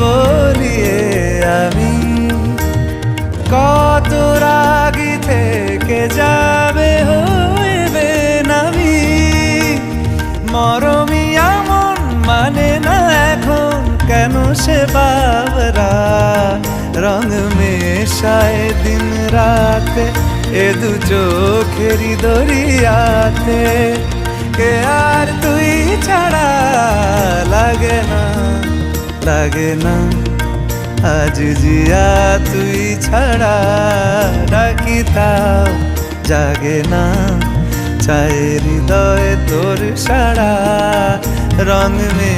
বলিয়ে আমি কত রাগি থেকে যাবে হইবে নামি মরমি এমন মানে না এখন কেন সে বাবরা রং মেশায় দিন রাতে এ দু চোখেরই দরিয়াতে কে আর তুই ছাড়া লাগে না আজ জিয়া তুই ছাড়া ডাকি তাও জাগে না চায় হৃদয় তোর সারা রং মে